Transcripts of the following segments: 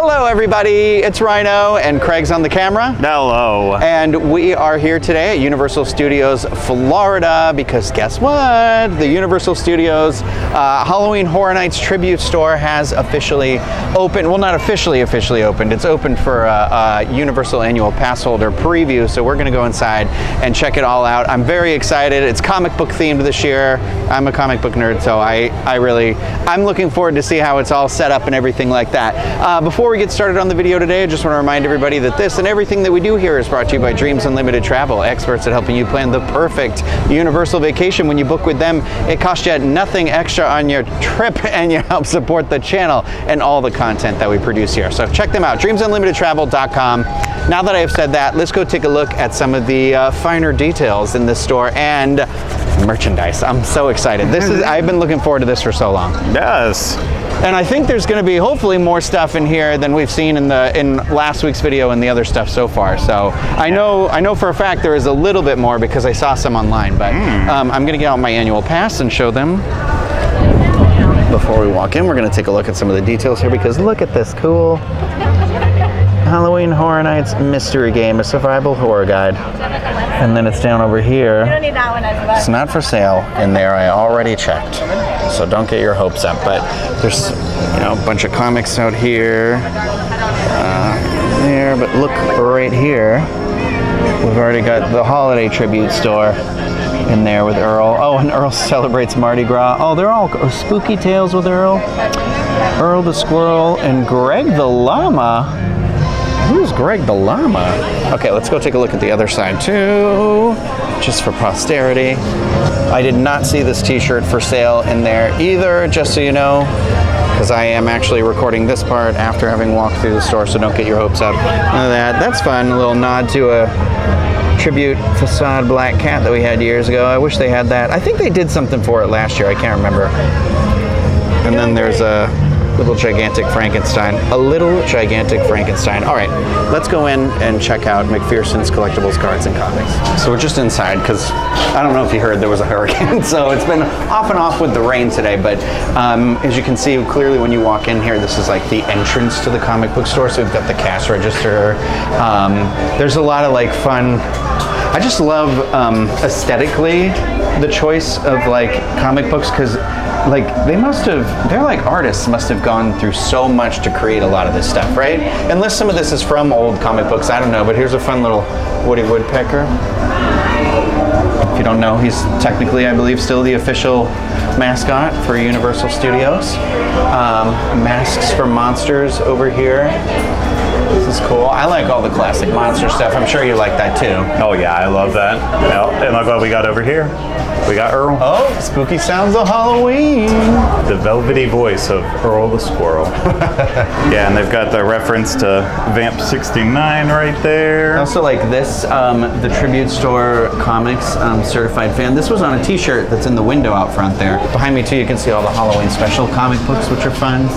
Hello everybody, it's Rhino and Craig's on the camera. Hello. And we are here today at Universal Studios Florida because guess what? The Universal Studios Halloween Horror Nights Tribute Store has officially opened. Well, not officially opened. It's open for a Universal Annual Pass holder preview, so we're gonna go inside and check it all out. I'm very excited. It's comic book themed this year. I'm a comic book nerd, so I'm looking forward to see how it's all set up and everything like that. Before we get started on the video today, I just want to remind everybody that this and everything that we do here is brought to you by Dreams Unlimited Travel, experts at helping you plan the perfect Universal vacation. When you book with them, it costs you nothing extra on your trip, and you help support the channel and all the content that we produce here. So check them out, dreamsunlimitedtravel.com. Now that I have said that, let's go take a look at some of the finer details in this store and merchandise. I'm so excited. I've been looking forward to this for so long. Yes. And I think there's going to be hopefully more stuff in here than we've seen in last week's video and the other stuff so far. So I know for a fact there is a little bit more because I saw some online. But I'm going to get out my annual pass and show them. Before we walk in, we're going to take a look at some of the details here because look at this cool Halloween Horror Nights mystery game, a survival horror guide. And then it's down over here. It's not for sale in there. I already checked, so don't get your hopes up. But there's, a bunch of comics out here, there. But look right here, we've already got the holiday tribute store in there with Earl. Oh, and Earl celebrates Mardi Gras. Oh, they're all spooky tales with Earl. Earl the Squirrel and Greg the Llama. Who's Greg the Llama? Okay, let's go take a look at the other side too, just for posterity. I did not see this t-shirt for sale in there either, just so you know, because I am actually recording this part after having walked through the store, so don't get your hopes up. None of that. That's fun, a little nod to a tribute facade black cat that we had years ago. I wish they had that. I think they did something for it last year, I can't remember. And then there's a little gigantic Frankenstein. A little gigantic Frankenstein. All right, let's go in and check out McPherson's collectibles, cards, and comics. So we're just inside because I don't know if you heard there was a hurricane, so it's been off and off with the rain today, but as you can see clearly when you walk in here, this is like the entrance to the comic book store. So we've got the cash register. There's a lot of like fun. I just love aesthetically the choice of like comic books because like they're like artists must have gone through so much to create a lot of this stuff, right? Unless some of this is from old comic books, I don't know, but here's a fun little Woody Woodpecker. If you don't know, he's technically, I believe, still the official mascot for Universal Studios. Masks for Monsters over here. This is cool. I like all the classic monster stuff. I'm sure you like that too. Oh yeah, I love that. Well, and look what we got over here. We got Earl. Oh, spooky sounds of Halloween. The velvety voice of Earl the Squirrel. Yeah, and they've got the reference to Vamp 69 right there. Also like this, the Tribute Store Comics certified fan. This was on a t-shirt that's in the window out front there. Behind me too, you can see all the Halloween special comic books, which are fun.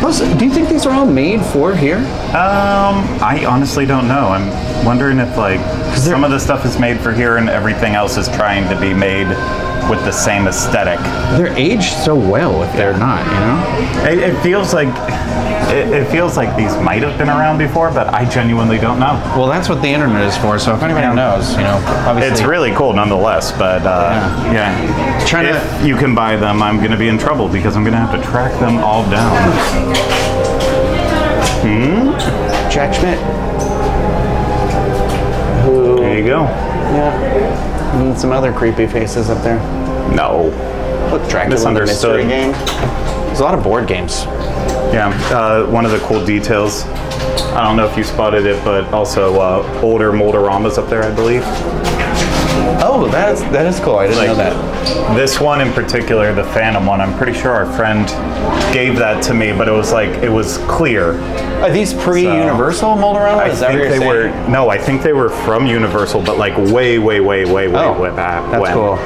Plus, do you think these are all made for here? I honestly don't know. I'm wondering if like some of the stuff is made for here and everything else is trying to be made with the same aesthetic. They're aged so well if they're not, you know? It feels like these might have been around before, but I genuinely don't know. Well, that's what the internet is for, so if anybody knows, obviously. It's really cool nonetheless, but yeah. If you can buy them, I'm going to be in trouble because I'm going to have to track them all down. Jack Schmidt. There you go. Yeah. And some other creepy faces up there. No. Look, Dracula the mystery game. There's a lot of board games. Yeah, one of the cool details, I don't know if you spotted it, but also older Mold-A-Ramas up there, I believe. Oh, that is cool. I didn't know that. This one in particular, the Phantom one, I'm pretty sure our friend gave that to me, but it was clear. Are these pre-Universal Mold-A-Ramas? No, I think they were from Universal, but like way back. That's cool.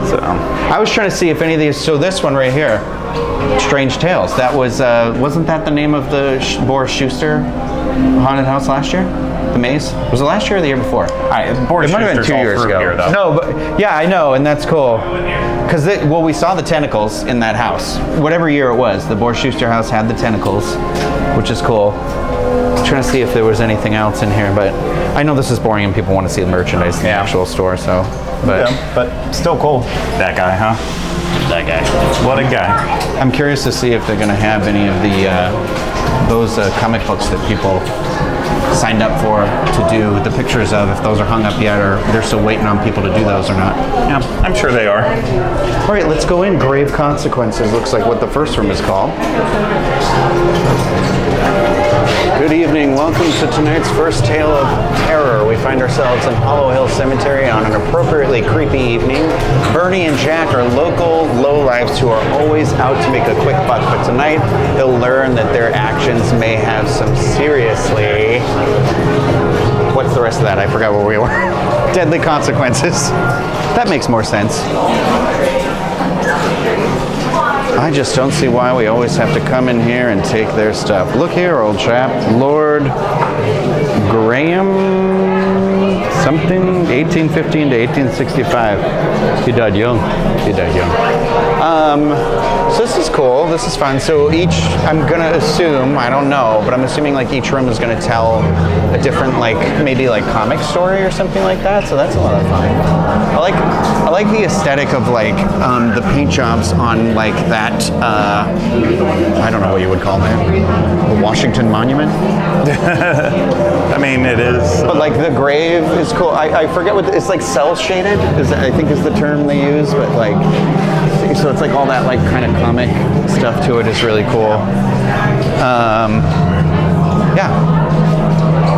So I was trying to see if any of these. So this one right here, Strange Tales. That was wasn't that the name of the Boris Schuster haunted house last year? The maze? Was it last year or the year before? Boris it might have been 2 years ago. Here, no, but yeah, I know, and that's cool. Because we saw the tentacles in that house. Whatever year it was, the Boris Schuster house had the tentacles, which is cool. Trying to see if there was anything else in here, but I know this is boring and people want to see the merchandise in the actual store, so. But, yeah, but still cool. That guy, huh? That guy. What a guy. I'm curious to see if they're going to have any of the those comic books that people signed up for to do the pictures of, if those are hung up yet, or they're still waiting on people to do those or not. Yeah, I'm sure they are. All right, let's go in. Grave Consequences looks like what the first room is called. Good evening. Welcome to tonight's first tale of terror. We find ourselves in Hollow Hill Cemetery on an appropriately creepy evening. Bernie and Jack are local lowlifes who are always out to make a quick buck, but tonight they'll learn that their actions may have some seriously... What's the rest of that? I forgot where we were. Deadly consequences. That makes more sense. I just don't see why we always have to come in here and take their stuff. Look here, old chap. Lord Graham something, 1815 to 1865. He died young. He died young. So this is cool. This is fun. So each, I'm going to assume, I don't know, but I'm assuming like each room is going to tell a different, like, maybe like comic story or something like that. So that's a lot of fun. I like the aesthetic of like the paint jobs on like that, I don't know what you would call that, the Washington Monument. I mean, it is. But like the grave is cool. I forget what, it's like cell shaded, I think is the term they use, but like, so it's like all that like kind of comic stuff to it is really cool. Yeah.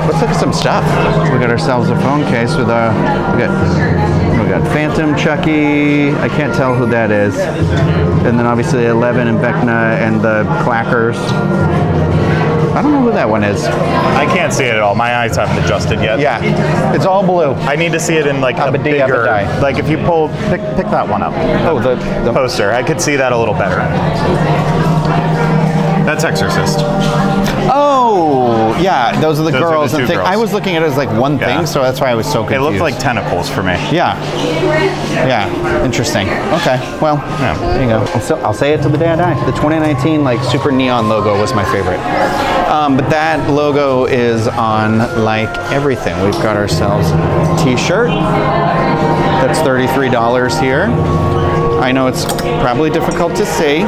Let's look at some stuff. We got ourselves a phone case with a, we got Phantom, Chucky, I can't tell who that is. And then obviously Eleven and Vecna and the Clackers. I don't know who that one is. I can't see it at all. My eyes haven't adjusted yet. Yeah, it's all blue. I need to see it in like a bigger, like if you pick that one up. Oh, the poster. I could see that a little better. That's Exorcist. Oh, yeah, those are the girls. Are the two girls. I was looking at it as like one thing, so that's why I was so confused. It looked like tentacles for me. Yeah. Yeah, interesting. Okay, well, there you go. So I'll say it till the day I die. The 2019 like super neon logo was my favorite. But that logo is on like everything. We've got ourselves a t-shirt. That's $33 here. I know it's probably difficult to see.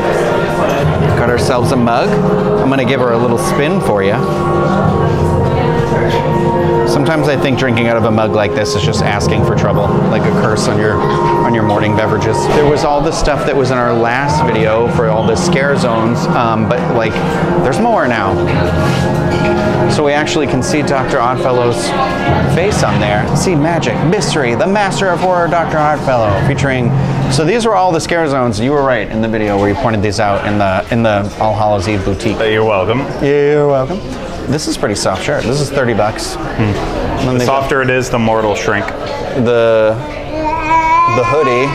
Got ourselves a mug. I'm gonna give her a little spin for you. Sometimes I think drinking out of a mug like this is just asking for trouble, like a curse on your morning beverages. There was all the stuff that was in our last video for all the scare zones, but like there's more now. So we actually can see Dr. Oddfellow's face on there. See magic, mystery, the master of horror, Dr. Oddfellow, featuring. So these were all the scare zones. You were right in the video where you pointed these out in the All Hallows Eve boutique. You're welcome. You're welcome. This is pretty soft shirt. This is $30. The softer it is, the more it'll shrink. The hoodie.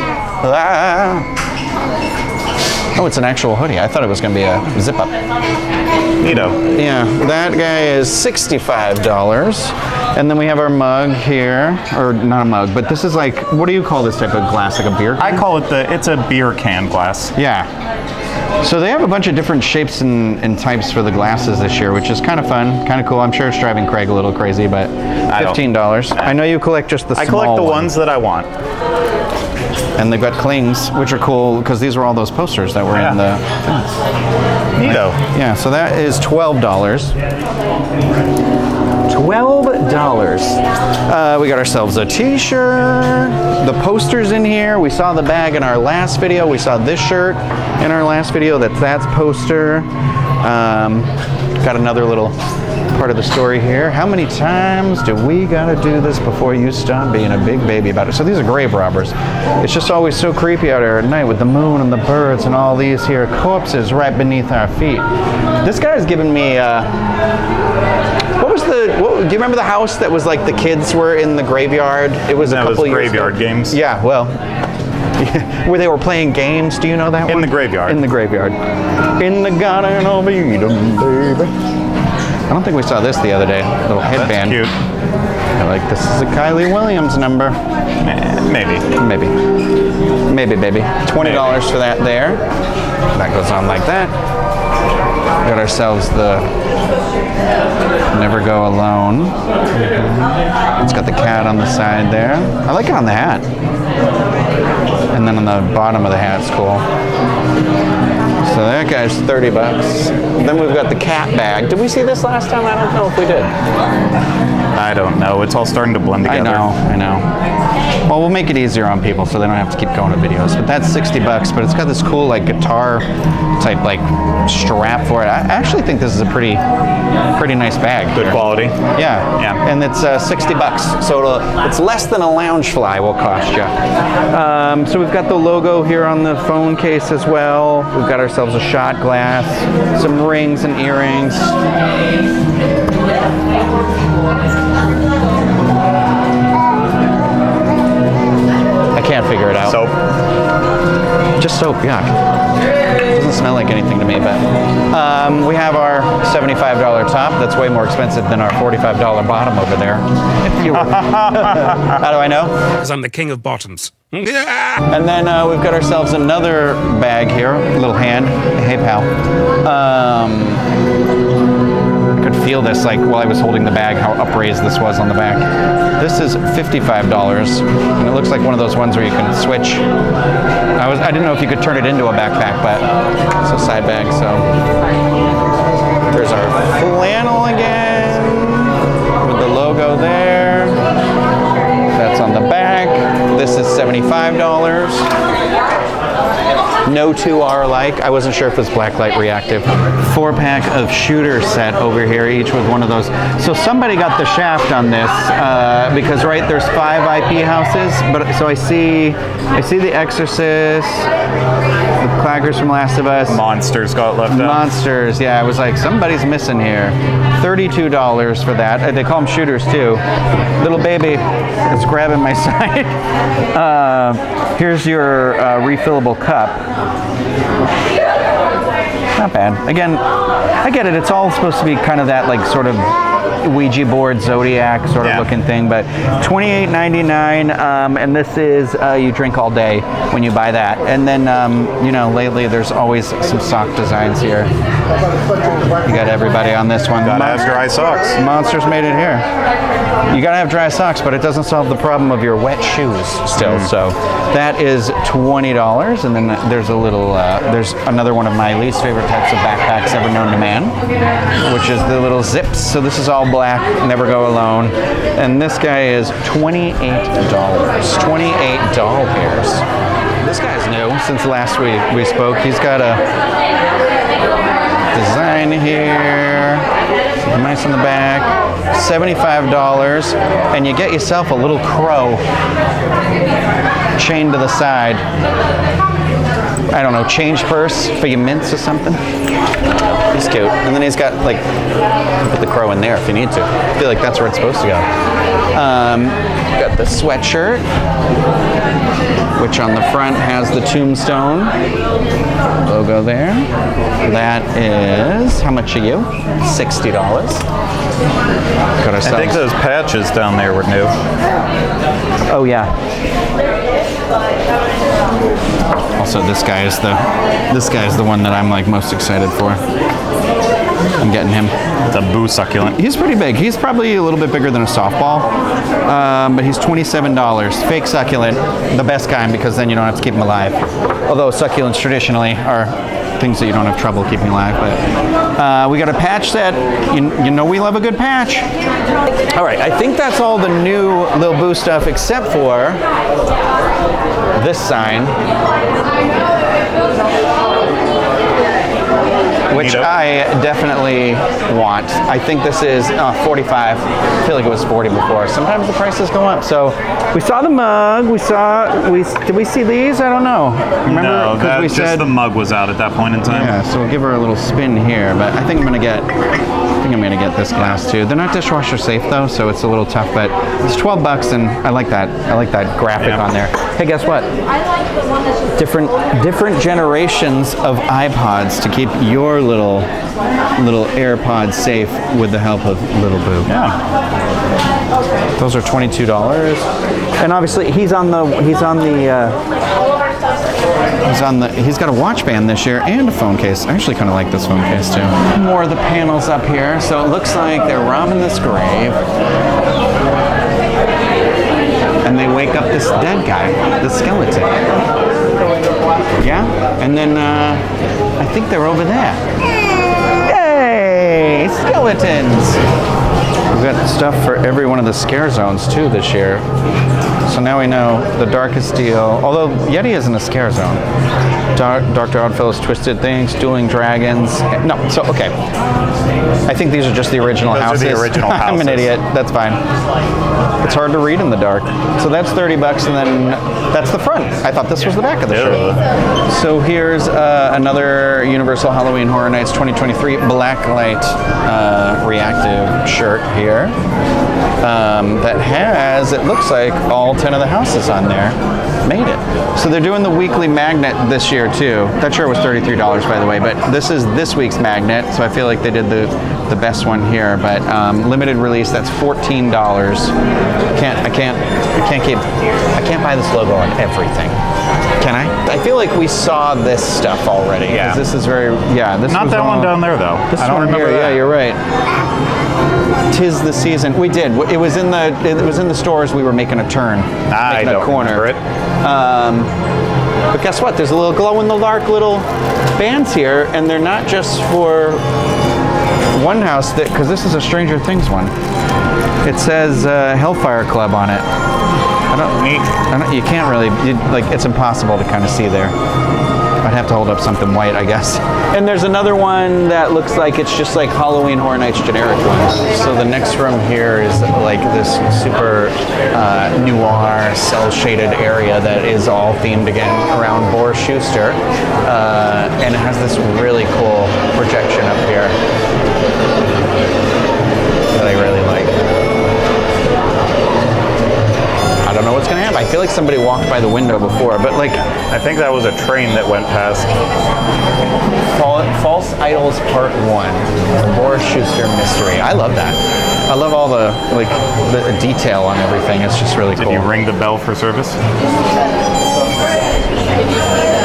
Oh, it's an actual hoodie. I thought it was going to be a zip up. Neato. Yeah, that guy is $65. And then we have our mug here, or not a mug, but this is like, what do you call this type of glass? Like a beer can? I call it it's a beer can glass. Yeah. So they have a bunch of different shapes and types for the glasses this year, which is kind of fun, kind of cool. I'm sure it's driving Craig a little crazy, but $15. I know you collect just the small I collect the ones that I want. And they've got clings, which are cool, because these were all those posters that were in the things. Neato. Yeah, so that is $12. $12. We got ourselves a t-shirt. The posters in here. We saw the bag in our last video. We saw this shirt in our last video. That's poster. Got another little part of the story here. How many times do we gotta do this before you stop being a big baby about it? So these are grave robbers. It's just always so creepy out here at night with the moon and the birds and all these here corpses right beneath our feet. This guy's giving me do you remember the house that was like the kids were in the graveyard? It was a couple years Graveyard ago. Games. Yeah, well, where they were playing games. Do you know that one? In the graveyard. In the graveyard. In the garden of Eden, baby. I don't think we saw this the other day. Little headband. That's cute. I like this is a Kylie Williams number. Maybe. Maybe, baby. $20 for that there. That goes on like that. Got ourselves the go alone. It's got the cat on the side there. I like it on the hat. And then on the bottom of the hat's cool. So that guy's 30 bucks. Then we've got the cat bag. Did we see this last time? I don't know if we did. I don't know. It's all starting to blend together. I know. Well, we'll make it easier on people so they don't have to keep going to videos. But that's 60 bucks, but it's got this cool like guitar type like strap for it. I actually think this is a pretty nice bag. Good quality. Yeah. And it's 60 bucks. So it's less than a Loungefly will cost you. So we've got the logo here on the phone case as well. We've got ourselves a shot glass, some rings and earrings. I can't figure it out. Soap. Just soap, yeah. Doesn't smell like anything to me, but we have our $75 top. That's way more expensive than our $45 bottom over there. How do I know? Because I'm the king of bottoms. And then we've got ourselves another bag here, little hand. Hey, pal. I could feel this like while I was holding the bag, how upraised this was on the back. This is $55, and it looks like one of those ones where you can switch. I didn't know if you could turn it into a backpack, but it's a side bag. So there's our flannel again with the logo there. That's on the back. This is $75. No two are alike. I wasn't sure if it was blacklight reactive. 4-pack of shooter set over here, each with one of those. So somebody got the shaft on this because there's 5 IP houses. But so I see The Exorcist, the Claggers from Last of Us. Monsters got left out. Monsters, yeah. I was like, somebody's missing here. $32 for that. They call them shooters too. Little baby is grabbing my side. Here's your refillable cup. Not bad. Again, I get it. It's all supposed to be kind of that like sort of Ouija board Zodiac sort of looking thing, but $28.99, and this is you drink all day when you buy that. And then lately there's always some sock designs here. You got everybody on this one. Gotta have dry socks. Monsters made it here. You gotta have dry socks, but it doesn't solve the problem of your wet shoes still. So that is $20, and then there's a little there's another one of my least favorite types of backpacks ever known to man, which is the little zips. So this is all black, never go alone. And this guy is $28. 28 doll pairs. This guy's new since last week we spoke. He's got a design here, nice on the back, $75, and you get yourself a little crow chained to the side. I don't know, change purse for your mints or something. He's cute. And then he's got like, put the crow in there if you need to. I feel like that's where it's supposed to go. Got the sweatshirt, which on the front has the tombstone logo there. That is, how much are you? $60. Got ourselves. I think those patches down there were new. Oh yeah. Also, this guy is the one that I'm like most excited for. I'm getting him. It's a boo succulent. He's pretty big. He's probably a little bit bigger than a softball, but he's $27. Fake succulent, the best kind, because then you don't have to keep them alive. Although succulents traditionally are things that you don't have trouble keeping alive. But we got a patch set. You know we love a good patch. All right, I think that's all the new Lil Boo stuff except for this sign, which I definitely want. I think this is 45. I feel like it was 40 before. Sometimes the prices go up. So we saw the mug. Did we see these? I don't know. Remember? No, just the mug was out at that point in time. Yeah, so we'll give her a little spin here. But I think I'm gonna get this glass too. They're not dishwasher safe though, so it's a little tough. But it's $12, and I like that. I like that graphic on there. Hey, guess what? Different generations of iPods to keep your little AirPods safe with the help of Little Boo. Yeah. Those are $22, and obviously he's on the He's got a watch band this year and a phone case. I actually kind of like this phone case too. More of the panels up here. So it looks like they're robbing this grave. And they wake up this dead guy, the skeleton. Yeah? And then I think they're over there. Yay! Skeletons! We've got stuff for every one of the scare zones too this year. So now we know the Darkest Deal, although Yeti isn't a scare zone. Dr. Oddfellow's Twisted Things, Dueling Dragons. No, so okay. I think these are just the original houses. Those are the original houses. I'm an idiot. That's fine. It's hard to read in the dark. So that's $30, and then that's the front. I thought this was the back of the shirt. So here's another Universal Halloween Horror Nights 2023 Blacklight reactive shirt here that has, it looks like, all 10 of the houses on there made it. So they're doing the weekly magnet this year too. That shirt was $33, by the way, but this is this week's magnet, so I feel like they did the best one here. But limited release, that's $14. I can't buy this logo on everything. Can I? I feel like we saw this stuff already. Yeah. This is very, this Not was that all, one down there though. This I don't one remember here, that. yeah, you're right. 'Tis the season. We did. It was in the stores. We were making a turn, I making a don't corner. remember it. But guess what? There's a little glow-in-the-dark little bands here, and they're not just for one house. Because this is a Stranger Things one. It says Hellfire Club on it. You can't really. It's impossible to kind of see there. I'd have to hold up something white, I guess. And there's another one that looks like it's just like Halloween Horror Nights generic one. So the next room here is like this super noir, cel-shaded area that is all themed again around Boris Schuster. And it has this really cool projection up here that I really like. I don't know what's gonna happen. I feel like somebody walked by the window before, but like... I think that was a train that went past. False Idols Part 1, the Boris Schuster mystery. I love that. I love all the detail on everything. It's just really cool. Did you ring the bell for service?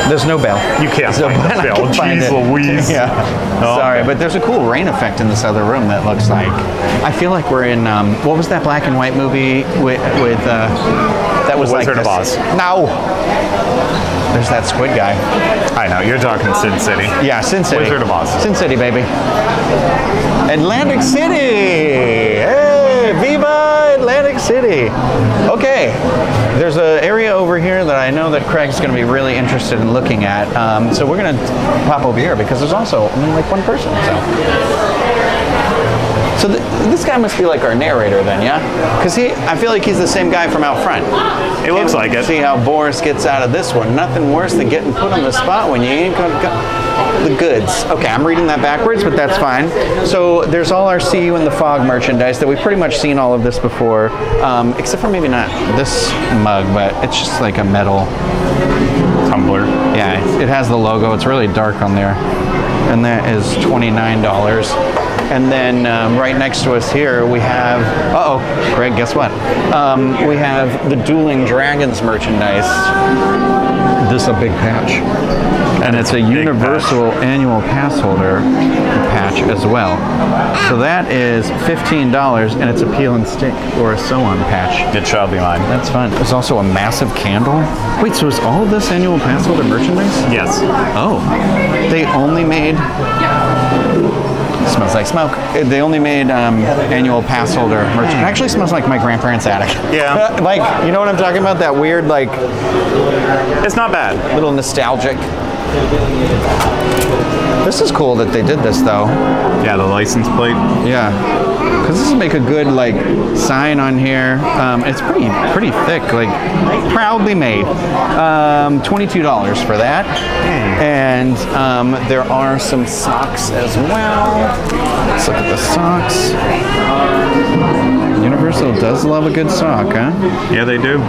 There's no bell. You can't find the bell. Jeez Louise. Yeah. Oh, Sorry, okay. but there's a cool rain effect in this other room that looks like... I feel like we're in... what was that black and white movie with that was like Wizard of Oz. No. There's that squid guy. I know, you're talking Sin City. Yeah, Sin City. Wizard of Oz. Sin City, baby. Atlantic City! Hey, viva Atlantic City! Okay, there's an area over here that I know that Craig's going to be really interested in looking at. So we're going to pop over here because there's also only like one person. So this guy must be like our narrator then, yeah? Because I feel like he's the same guy from out front. It looks like it. See how Boris gets out of this one. Nothing worse than getting put on the spot when you ain't got the goods. Okay, I'm reading that backwards, but that's fine. So there's all our See You in the Fog merchandise that we've pretty much seen all of this before, except for maybe not this mug, but it's just like a metal tumbler. Yeah, it has the logo. It's really dark on there. And that is $29. And then right next to us here we have, Greg, guess what? We have the Dueling Dragons merchandise. This is a big patch. And it's a Universal annual pass holder patch as well. So that is $15, and it's a peel and stick or a sew-on patch. It shall be mine. That's fun. There's also a massive candle. Wait, so is all of this annual pass holder merchandise? Yes. Oh, they only made... Smells like smoke. They only made annual pass holder merch. It actually smells like my grandparents' attic. Yeah. Like, you know what I'm talking about? That weird, like... It's not bad. Little nostalgic. This is cool that they did this, though. Yeah, the license plate. Yeah. Because this would make a good, like, sign on here. It's pretty thick, like, proudly made. $22 for that. And there are some socks as well. Let's look at the socks. Universal does love a good sock, huh? Yeah, they do.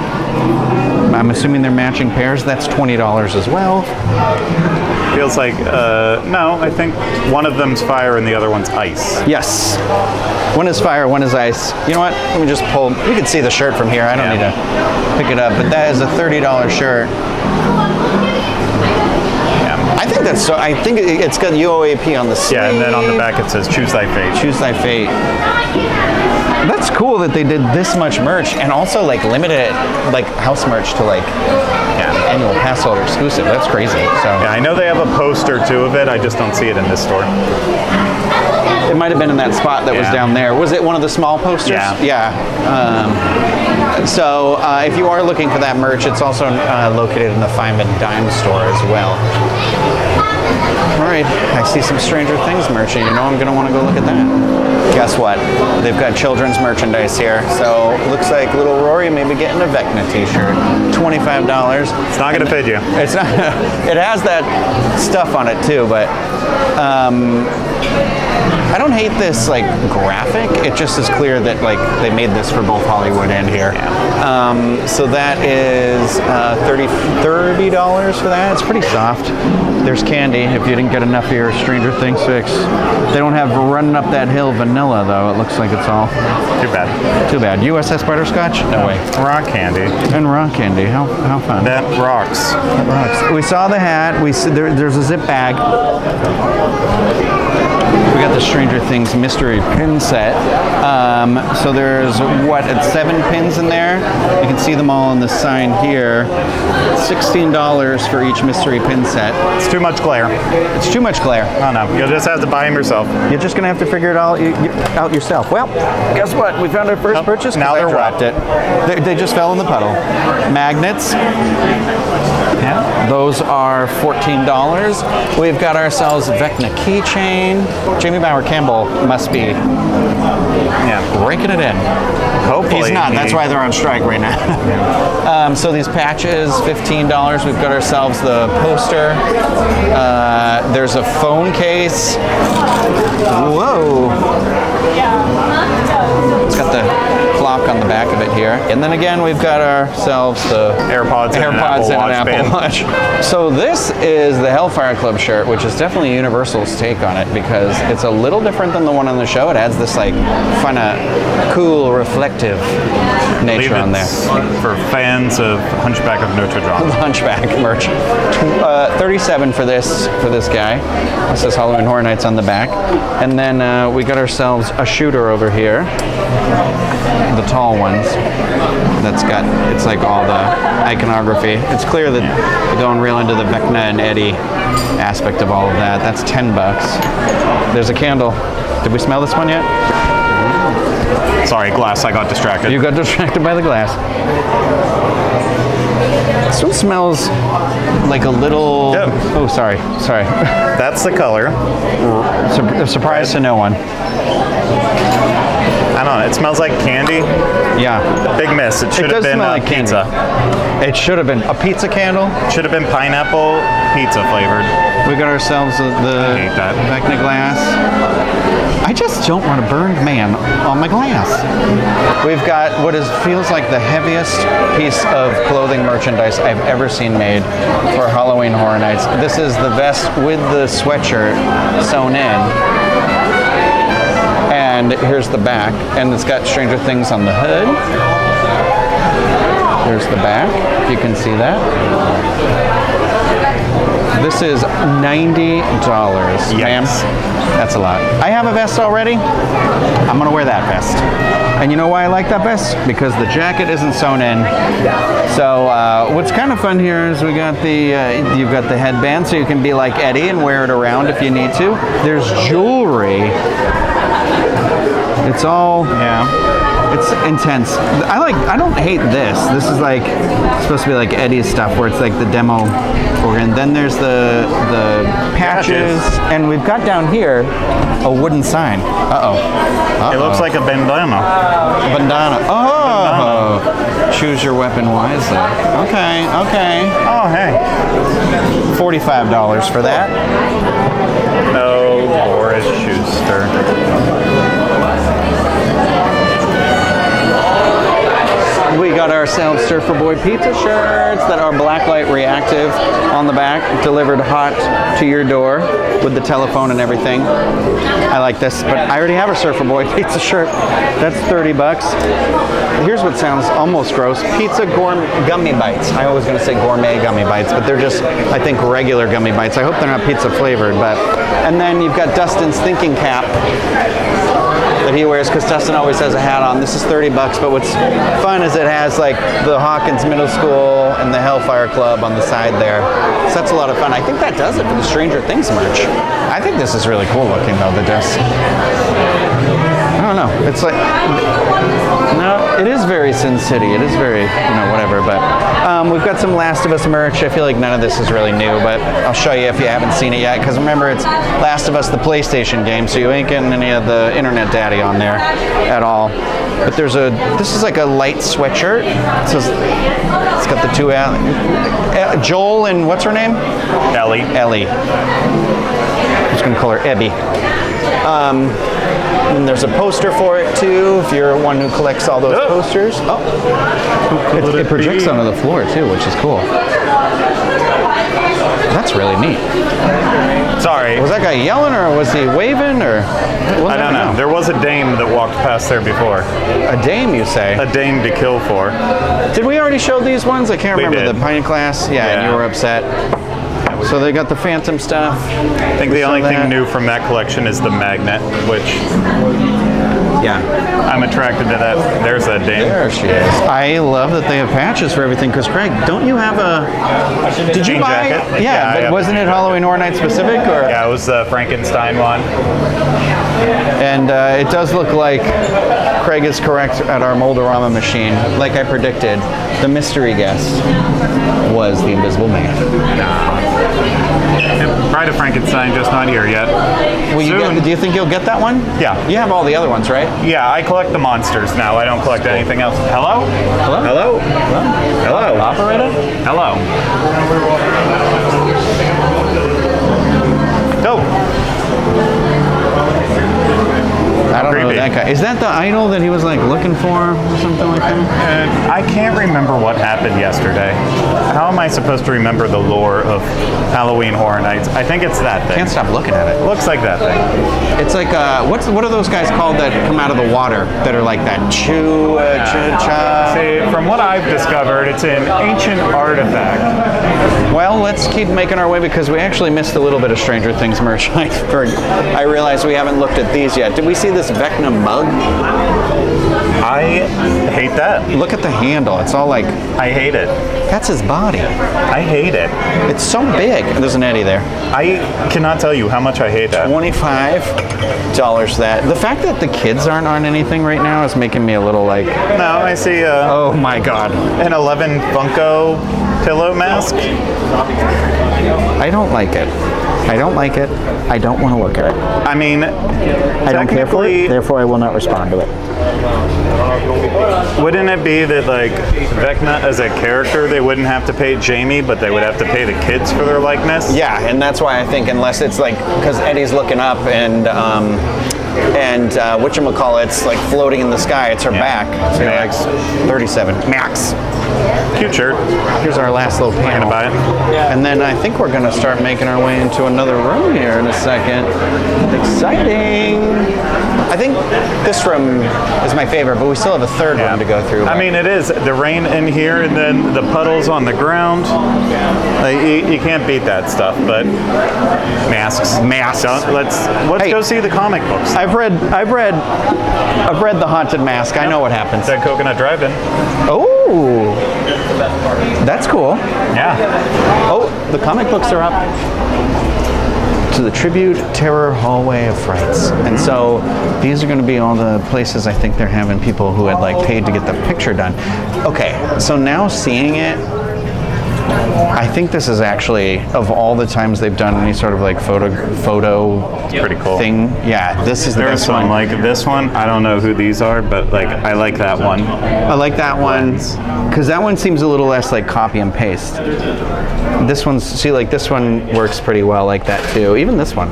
I'm assuming they're matching pairs. That's $20 as well. Feels like, no, I think one of them's fire and the other one's ice. Yes. One is fire, one is ice. You know what? Let me just pull. You can see the shirt from here. I don't need to pick it up. But that is a $30 shirt. I think that's so. I think it's got UOAP on the sleeve. Yeah, and then on the back it says "Choose thy fate." Choose thy fate. That's cool that they did this much merch and also like limited it, like house merch to like annual pass holder exclusive. That's crazy. So yeah, I know they have a poster too of it. I just don't see it in this store. It might have been in that spot that was down there. Was it one of the small posters? Yeah. So if you are looking for that merch, it's also located in the Fime and Dime store as well. All right, I see some Stranger Things merch, and you know I'm going to want to go look at that. Guess what? They've got children's merchandise here. So looks like little Rory may be getting a Vecna t-shirt. $25. It's not going to fit you. It's not. It has that stuff on it too, but I don't hate this like graphic. It just is clear that like they made this for both Hollywood and here. So that is $30 for that. It's pretty soft. There's candy if you didn't get enough of your Stranger Things fix. They don't have Running Up That Hill vanilla though. It looks like it's all Too bad. too bad. USS Butterscotch? No way. Rock candy. And rock candy. How fun. That rocks. That rocks. We saw the hat. There's a zip bag. We got the Stranger Things mystery pin set. So there's, what, it's 7 pins in there. You can see them all on the sign here. $16 for each mystery pin set. It's too much glare. It's too much glare. Oh no, you'll just have to buy them yourself. You're just going to have to figure it all out yourself. Well, guess what? We found our first purchase. Now they're dropped it. They just fell in the puddle. Magnets. Yeah. Those are $14. We've got ourselves a Vecna keychain. Jamie Bauer Campbell must be raking it in. Hopefully. He's not. That's why they're on strike right now. So these patches, $15. We've got ourselves the poster. There's a phone case. Whoa. It's got the clock on the back of it here. And then again, we've got ourselves the AirPods and an Apple Watch. So this is the Hellfire Club shirt, which is definitely Universal's take on it because it's a little different than the one on the show. It adds this like kind of cool, reflective nature on there. For fans of Hunchback of Notre Dame. Hunchback merch. 37 for this guy. This says Halloween Horror Nights on the back. And then we got ourselves a shooter over here. The tall ones. That's got, it's like all the iconography. It's clear that they're going real into the Vecna and Eddie aspect of all of that. That's $10. There's a candle. Did we smell this one yet? Sorry, glass, I got distracted. You got distracted by the glass. This one smells like a little... Yep. Oh, sorry. That's the color. A surprise to no one. I don't know, it smells like candy. Yeah. Big miss. It should have been like pizza. It should have been a pizza candle. Should have been pineapple pizza flavored. We got ourselves the Vecna glass. I just don't want a burned man on my glass. We've got what feels like the heaviest piece of clothing merchandise I've ever seen made for Halloween Horror Nights. This is the vest with the sweatshirt sewn in. And here's the back, and it's got Stranger Things on the hood. There's the back, if you can see that. This is $90, ma'am. That's a lot. I have a vest already. I'm gonna wear that vest. And you know why I like that vest? Because the jacket isn't sewn in. So what's kind of fun here is we got the, you've got the headband, so you can be like Eddie and wear it around if you need to. There's jewelry. It's all, it's intense. I don't hate this. This is like, supposed to be like Eddie's stuff where it's like the demo organ. Then there's the patches. And we've got down here a wooden sign. It looks like a bandana. Bandana. Oh! Choose your weapon wisely. Okay. Oh, hey. $45 for that. No, Boris Schuster. We got ourselves Surfer Boy pizza shirts that are blacklight reactive on the back, delivered hot to your door with the telephone and everything. I like this, but I already have a Surfer Boy pizza shirt. That's 30 bucks. Here's what sounds almost gross. Pizza gummy bites. I always going to say gourmet gummy bites, but they're just, I think, regular gummy bites. I hope they're not pizza flavored, but. And then you've got Dustin's thinking cap that he wears, because Dustin always has a hat on. This is 30 bucks, but what's fun is it has like the Hawkins Middle School and the Hellfire Club on the side there. So that's a lot of fun. I think that does it for the Stranger Things merch. I think this is really cool looking though, the disc. I don't know. It's like, no, it is very Sin City. It is very, you know, whatever, but we've got some Last of Us merch. I feel like none of this is really new, but I'll show you if you haven't seen it yet, because remember, it's Last of Us, the PlayStation game, so you ain't getting any of the internet daddy on there at all. But there's this is like a light sweatshirt. It's got the two, Joel and what's her name? Ellie. Ellie. I'm just gonna call her Ebby. And there's a poster for it too, if you're one who collects all those posters. Oh, it projects onto the floor too, which is cool. That's really neat. Sorry. Was that guy yelling, or was he waving, or? I don't know. There was a dame that walked past there before. A dame, you say? A dame to kill for. Did we already show these ones? I can't remember. did. The pint glass? Yeah, and you were upset. So they got the Phantom stuff. I think the only thing new from that collection is the magnet, which yeah, I'm attracted to that. There's that dame. There she is. I love that they have patches for everything, because Craig, don't you have a... Did you Jean buy... jacket? Yeah, but wasn't it Halloween Horror Night specific? Or? Yeah, it was the Frankenstein one. And it does look like Craig is correct at our Moldorama machine. Like I predicted, the mystery guest was the Invisible Man. Nah. Bride of Frankenstein, just not here yet. Do you think you'll get that one? Yeah. You have all the other ones, right? Yeah, I collect the monsters now. I don't collect anything else. Hello? Hello? Hello? Hello? Operator? Hello? Go. I don't know who that guy. Is that the idol that he was like looking for or something like that? I can't remember what happened yesterday. How am I supposed to remember the lore of Halloween Horror Nights? I think it's that thing. Can't stop looking at it. Looks like that thing. It's like what are those guys called that come out of the water that are like that? See, from what I've discovered, it's an ancient artifact. Well, let's keep making our way, because we actually missed a little bit of Stranger Things merch. I realized we haven't looked at these yet. Did we see this Vecna mug? I hate that. Look at the handle. It's all like... I hate it. That's his body. I hate it. It's so big. There's an Eddie there. I cannot tell you how much I hate that. $25 that. The fact that the kids aren't on anything right now is making me a little like... No, I see oh my God. An 11 Funko pillow mask. I don't like it. I don't like it. I don't want to look at it. I mean, I don't care for it, therefore I will not respond to it. Wouldn't it be that, like, Vecna as a character, they wouldn't have to pay Jamie, but they would have to pay the kids for their likeness? Yeah, and that's why I think unless it's like, because Eddie's looking up and whatchamacallit's like floating in the sky, it's her back. So like 37. Max. Cute shirt. Here's our last little panel. Buy it. And then I think we're going to start making our way into another room here in a second. Exciting. I think this room is my favorite, but we still have a third room to go through. I mean, it is. The rain in here and then the puddles on the ground. Like, you can't beat that stuff, but masks. Let's go see the comic books. I've read The Haunted Mask. I know what happens. That Coconut Drive-In. Oh, that's cool. Yeah. Oh, the comic books are up to the Tribute Terror Hallway of Frights. And so these are going to be all the places I think they're having people who had like paid to get the picture done. Okay, so now seeing it, I think this is actually, of all the times they've done any sort of like photo pretty cool thing, yeah, this is the best one. Like this one, I don't know who these are, but like I like that one. I like that one because that one seems a little less like copy and paste. This one's, see, like this one works pretty well like that too. Even this one.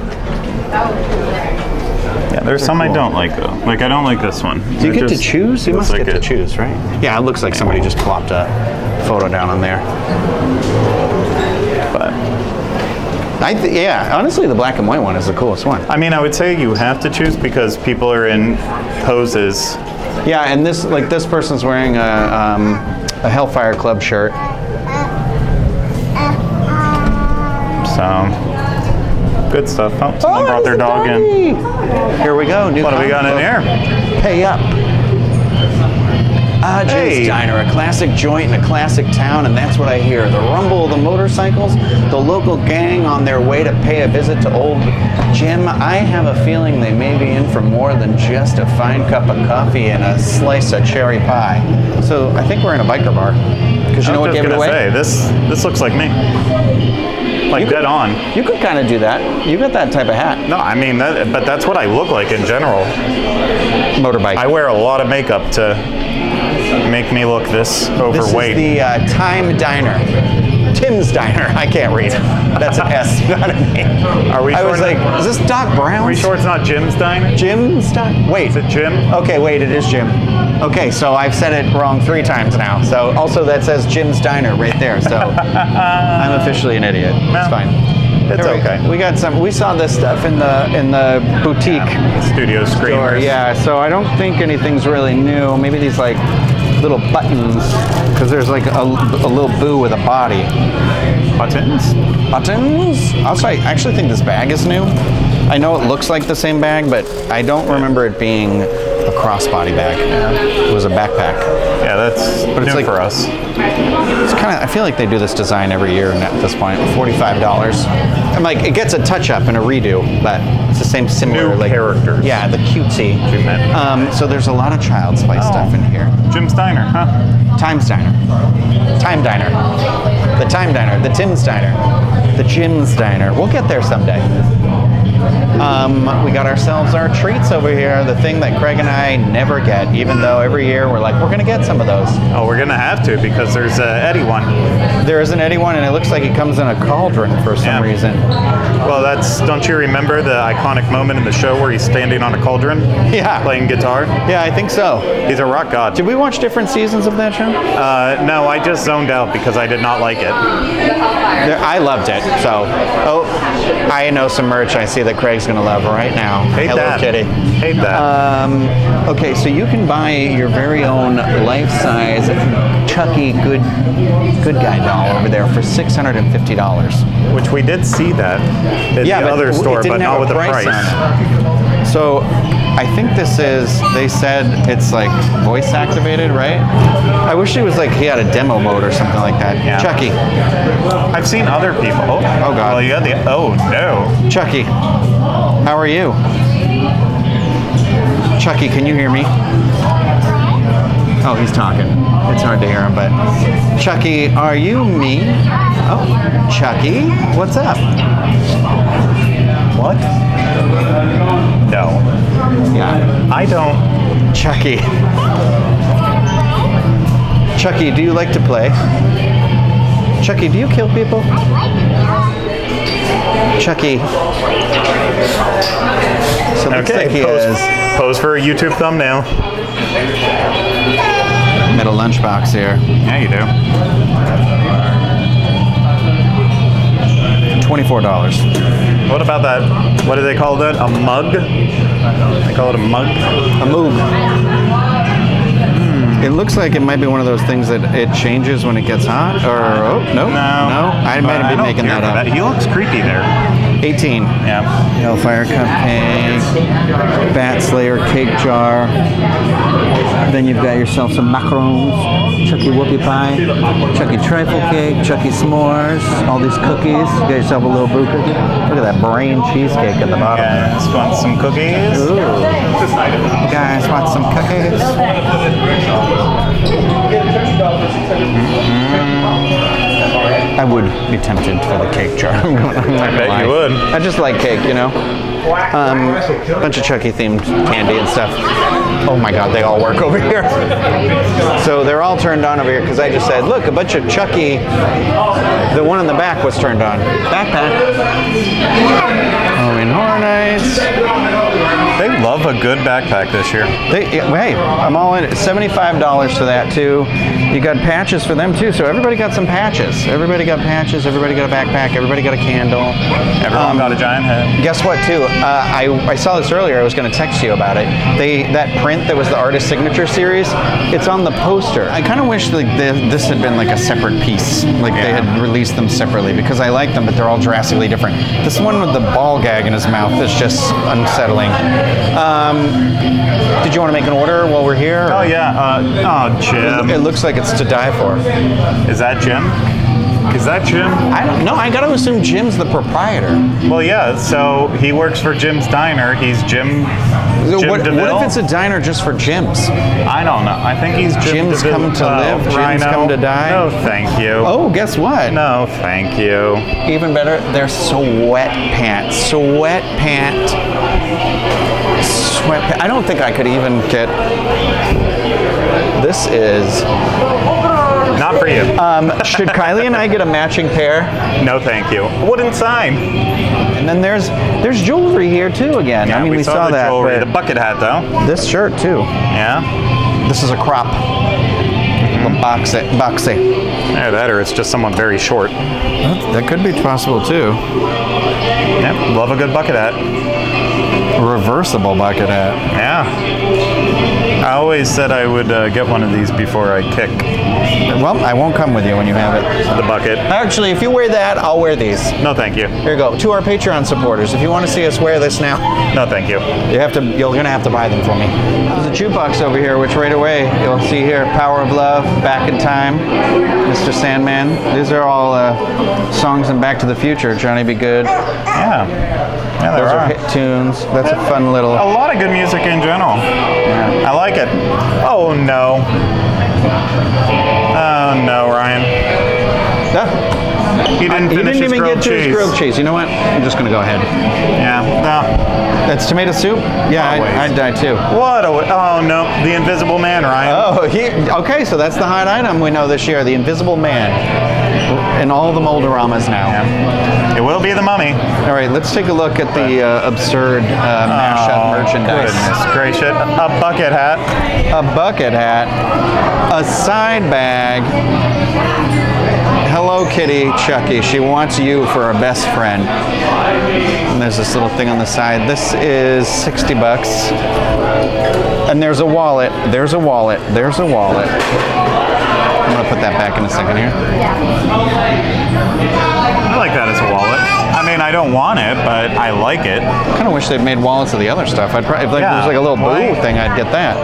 Yeah, Yeah, there's some I don't like though. Like I don't like this one. Do you get to choose? You must get to choose, right? Yeah, it looks like somebody just plopped a photo down on there. But yeah, honestly, the black and white one is the coolest one. I mean, I would say you have to choose because people are in poses. Yeah, and this person's wearing a Hellfire Club shirt. So, good stuff. Oh, someone brought their dog in. Here we go. What have we got in here? Pay up. Jim's Diner, a classic joint in a classic town, and that's what I hear. The rumble of the motorcycles, the local gang on their way to pay a visit to old Jim. I have a feeling they may be in for more than just a fine cup of coffee and a slice of cherry pie. So I think we're in a biker bar. Because you know what gave it away? This looks like me. Like dead on. You could kind of do that. You got that type of hat. No, I mean, but that's what I look like in general. Motorbike. I wear a lot of makeup to make me look this overweight. This is the Time Diner. Tim's Diner. I can't read. That's an S, not an A. Are we sure? I was like, is this Doc Brown? Are we sure it's not Jim's Diner? Jim's Diner? Wait. Is it Jim? Okay, wait, it is Jim. Okay, so I've said it wrong 3 times now. So also that says Jim's Diner right there. So I'm officially an idiot. It's fine. It's okay. We got some. We saw this stuff in the boutique studio screamers. Store, yeah, so I don't think anything's really new. Maybe these like little buttons, because there's like a little boo with a body. Buttons? Buttons? I actually think this bag is new. I know it looks like the same bag, but I don't remember it being a crossbody bag. It was a backpack. Yeah, that's new it's like, for us. It's kind of. I feel like they do this design every year at this point. $45. I'm like, it gets a touch up and a redo, but it's the same similar new characters. Yeah, the cutesy. So there's a lot of Child's Play stuff in here. Jim's Diner, huh? Time's Diner. Time Diner. The Time Diner. The Tim's Diner. The Jim's Diner. We'll get there someday. We got ourselves our treats over here, the thing that Craig and I never get, even though every year we're like, we're going to get some of those. Oh, we're going to have to because there's an Eddie one. There is an Eddie one, and it looks like it comes in a cauldron for some reason. Well, don't you remember the iconic moment in the show where he's standing on a cauldron? Yeah. Playing guitar? Yeah, I think so. He's a rock god. Did we watch different seasons of that show? No, I just zoned out because I did not like it. I loved it, so. Oh, I know some merch I see that Craig's going to love right now. Hello Kitty. Hate that. Okay, so you can buy your very own life-size Chucky good guy doll over there for $650. Which we did see that at the other store, but not with the price. So I think this is, they said it's like voice activated, right? I wish it was like he had a demo mode or something like that. Yeah. Chucky. I've seen other people. Oh God. Well, you had oh no. Chucky, how are you? Chucky, can you hear me? Oh, he's talking. It's hard to hear him, but Chucky, are you me? Oh, Chucky, what's up? What? No. Yeah. I don't. Chucky. Chucky, do you like to play? Chucky, do you kill people? Chucky. So it looks like he is. Pose for a YouTube thumbnail. Metal lunchbox here. Yeah, you do. $24. What about that? What do they call that? A mug? They call it a mug? A moog. It looks like it might be one of those things that it changes when it gets hot, or no, I might be making that up. He looks creepy there. 18. Yeah. Hellfire cupcake, Bat Slayer cake jar. Then you've got yourself some macarons, Chucky whoopie pie, Chucky trifle cake, Chucky s'mores, all these cookies. You got yourself a little brew cookie. Look at that brain cheesecake at the bottom. Guys want some cookies? Ooh. You guys want some cookies? I would be tempted for the cake jar. I bet you would. I just like cake, you know. Bunch of Chucky themed candy and stuff. Oh my God, they all work over here. So they're all turned on over here because I just said, look, a bunch of Chucky. The one in the back was turned on. Backpack. Halloween Horror Nights. They love a good backpack this year. Hey, I'm all in. $75 for that too. You got patches for them too. So everybody got some patches. Everybody got patches. Everybody got a backpack. Everybody got a candle. Everyone got a giant head. Guess what too? I saw this earlier. I was going to text you about it. That print that was the artist signature series. It's on the poster. I kind of wish this had been like a separate piece. Like they had released them separately because I like them, but they're all drastically different. This one with the ball gag in his mouth is just unsettling. Did you want to make an order while we're here? Oh yeah. Jim. It looks like it's to die for. Is that Jim? Is that Jim? I don't know. I got to assume Jim's the proprietor. Well, yeah. So he works for Jim's Diner. He's Jim. What if it's a diner just for Jims? I don't know. I think he's Jim's DeVille. come to live. Jim's Rhino. come to die. No, thank you. Oh, guess what? No, thank you. Even better, they're sweat pants. Sweat pant. Sweat pant. I don't think I could even get. This is. Not for you. Should Kylie and I get a matching pair? No, thank you. Wouldn't sign. And then there's jewelry here too again. Yeah, I mean, we saw the that. Jewelry. But the bucket hat, though. this shirt too. Yeah. This is a crop. Boxy. Either that or it's just someone very short. That could be possible too. Yep. Love a good bucket hat. Reversible bucket hat. Yeah. I always said I would get one of these before I kick Well, I won't come with you when you have it. the bucket. Actually, if you wear that, I'll wear these. No, thank you. Here you go. To our Patreon supporters, if you want to see us wear this now, No, thank you. you're gonna have to buy them for me. There's a jukebox over here, which right away you'll see here: "Power of Love," "Back in Time," "Mr. Sandman." These are all songs in Back to the Future. "Johnny Be Good." Yeah. Yeah, there Those are are. hit tunes. That's a fun little. A lot of good music in general. Yeah. I like it. Oh no. Oh no, Ryan. Ah, He didn't he finish didn't his even grilled get to cheese. his grilled cheese. You know what? I'm just gonna go ahead. Yeah. No. That's tomato soup? Yeah, I'd die too. What a oh no, the Invisible Man, Ryan. Oh, okay, so that's the hot item we know this year, the Invisible Man. In all the Moldoramas now. Yeah. It will be the Mummy. All right, let's take a look at the absurd mashup merchandise. Goodness gracious. A bucket hat. A bucket hat, a side bag. Hello Kitty Chucky, she wants you for her best friend. And there's this little thing on the side. This is 60 bucks. And there's a wallet, there's a wallet, there's a wallet. I'm gonna put that back in a second here. I like that as a wallet. I mean, I don't want it, but I like it. I kind of wish they'd made wallets of the other stuff. I'd probably, if there was like a little blue thing, I'd get that.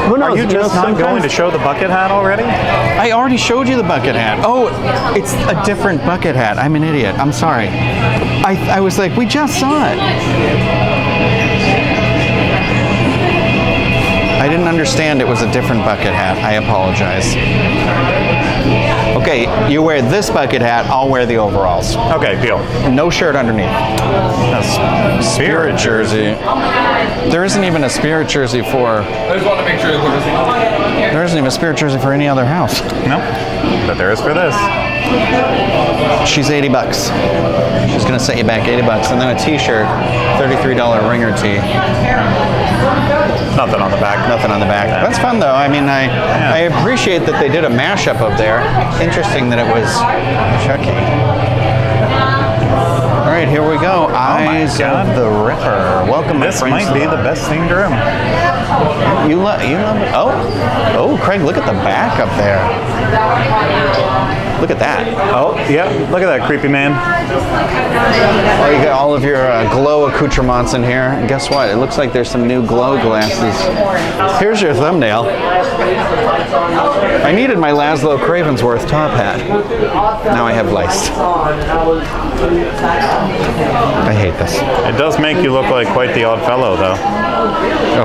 Who knows? Are you just not going to show the bucket hat already? I already showed you the bucket hat. Oh, it's a different bucket hat. I'm an idiot. I'm sorry. I was like, we just saw it. I didn't understand it was a different bucket hat. I apologize. Okay, you wear this bucket hat, I'll wear the overalls. Okay, deal. No shirt underneath. A spirit jersey. There isn't even a spirit jersey for... I just want to make sure There isn't even a spirit jersey for any other house. No, but there is for this. She's 80 bucks. She's gonna set you back 80 bucks. And then a t-shirt, $33 ringer tee. Nothing on the back. Nothing on the back. That's fun though. I mean, I appreciate that they did a mashup up there. Interesting that it was Chucky. All right, here we go. Eyes of the Ripper. Welcome, my This friends. might be the best themed room. You love it. Oh, Craig, look at the back up there. Look at that. Oh, yeah. Look at that creepy man. Oh, you got all of your glow accoutrements in here. And guess what? It looks like there's some new glow glasses. Here's your thumbnail. I needed my Laszlo Cravensworth top hat. Now I have lice. I hate this. It does make you look like quite the odd fellow, though.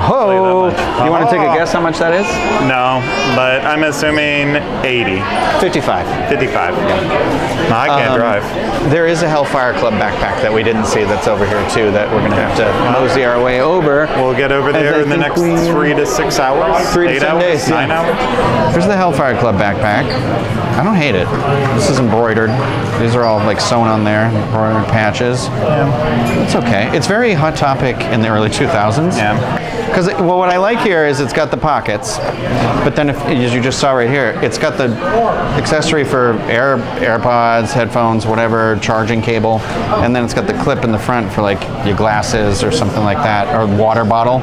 Oh, you want to take a guess how much that is? No, but I'm assuming 80. 55. 55. $85. No, I can't drive. There is a Hellfire Club backpack that we didn't see that's over here too that we're going to have to mosey our way over. We'll get over there in the next 3 to 6 hours. 3 to 8 10 hours, days. 9 hours. There's the Hellfire Club backpack. I don't hate it. This is embroidered. These are all like sewn on there, embroidered patches. Yeah. It's okay. It's very Hot Topic in the early 2000s. Yeah. Because well, what I like here is it's got the pockets, but then as you just saw right here, it's got the accessory for AirPods, headphones, whatever, charging cable, and then it's got the clip in the front for like your glasses or something like that, or water bottle,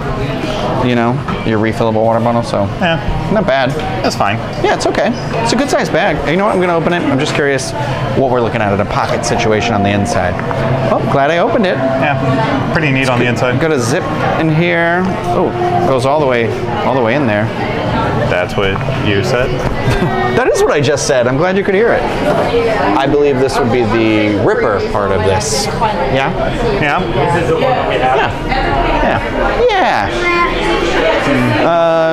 you know, your refillable water bottle. So yeah, not bad. That's fine. Yeah, it's okay. It's a good sized bag. You know what? I'm going to open it. I'm just curious what we're looking at a pocket situation on the inside. Oh, glad I opened it. Yeah, pretty neat on the inside. Got a zip in here. Oh, goes all the way in there. That's what you said? That is what I just said. I'm glad you could hear it. I believe this would be the ripper part of this. Yeah? Yeah. Yeah. Yeah.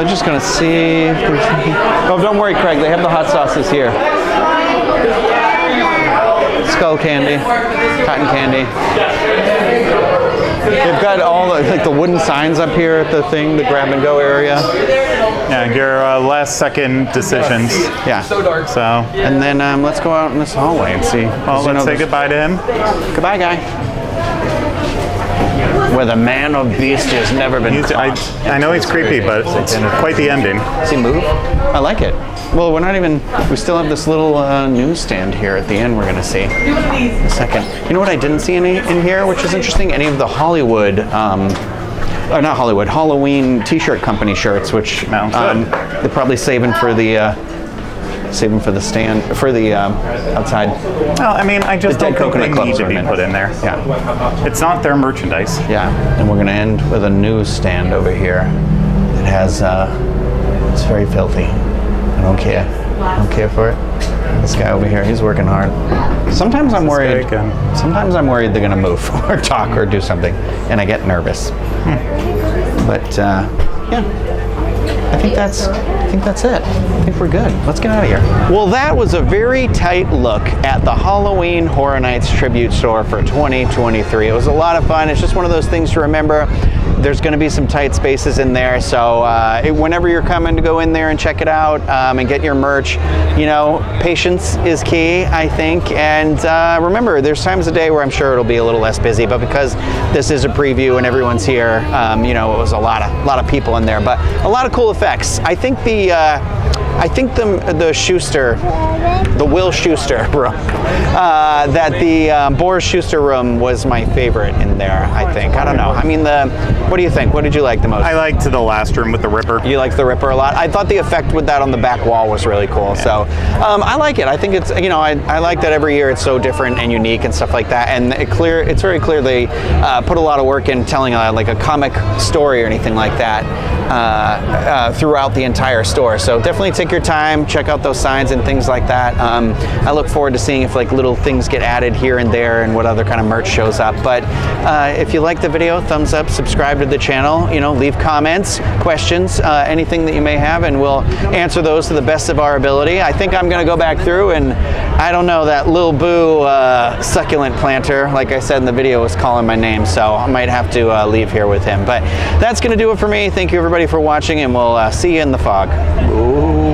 Just gonna see if there's something. Oh, don't worry, Craig. They have the hot sauces here. Skull candy, cotton candy. They've got all the, like the wooden signs up here at the thing, the grab and go area. Yeah, your last second decisions. Yeah. So. And then let's go out in this hallway and see. Well, let's say goodbye to him. Goodbye, guy. Where the man or beast has never been caught. I know he's creepy, but it's quite the ending. Does he move? I like it. Well, we're not even, we still have this little newsstand here at the end we're going to see in a second. You know what I didn't see any in here, which is interesting? Any of the Hollywood, or not Hollywood, Halloween t-shirt company shirts, which they're probably saving for the stand, for the outside. Well, I mean, I just don't think they need to be put in there. Yeah. It's not their merchandise. Yeah, and we're going to end with a newsstand over here that has, it's very filthy. I don't care. I don't care for it. This guy over here, he's working hard. Sometimes I'm worried. Sometimes I'm worried they're going to move or talk or do something, and I get nervous. But yeah. I think that's it. I think we're good. Let's get out of here. Well, that was a very tight look at the Halloween Horror Nights Tribute Store for 2023. It was a lot of fun. It's just one of those things to remember. There's going to be some tight spaces in there, so whenever you're coming to go in there and check it out and get your merch, you know, patience is key, I think. And remember, there's times of the day where I'm sure it'll be a little less busy, but because this is a preview and everyone's here, you know, it was a lot of people in there, but a lot of cool effects. I think the Schuster, the Will Schuster room, that the Boris Schuster room was my favorite in there, I think. I don't know. I mean, what do you think? What did you like the most? I liked the last room with the Ripper. You liked the Ripper a lot? I thought the effect with that on the back wall was really cool. Yeah. So I like it. I think it's, you know, I like that every year it's so different and unique and stuff like that. And it's very clear they put a lot of work in telling like a comic story or anything like that throughout the entire store. So definitely take your time, check out those signs and things like that. I look forward to seeing if like little things get added here and there and what other kind of merch shows up. But if you like the video, thumbs up, subscribe to the channel, you know, leave comments, questions, anything that you may have, and we'll answer those to the best of our ability. I think I'm going to go back through and, I don't know, that Lil Boo succulent planter, like I said in the video, was calling my name, so I might have to leave here with him. But that's going to do it for me. Thank you everybody for watching, and we'll see you in the fog. Ooh.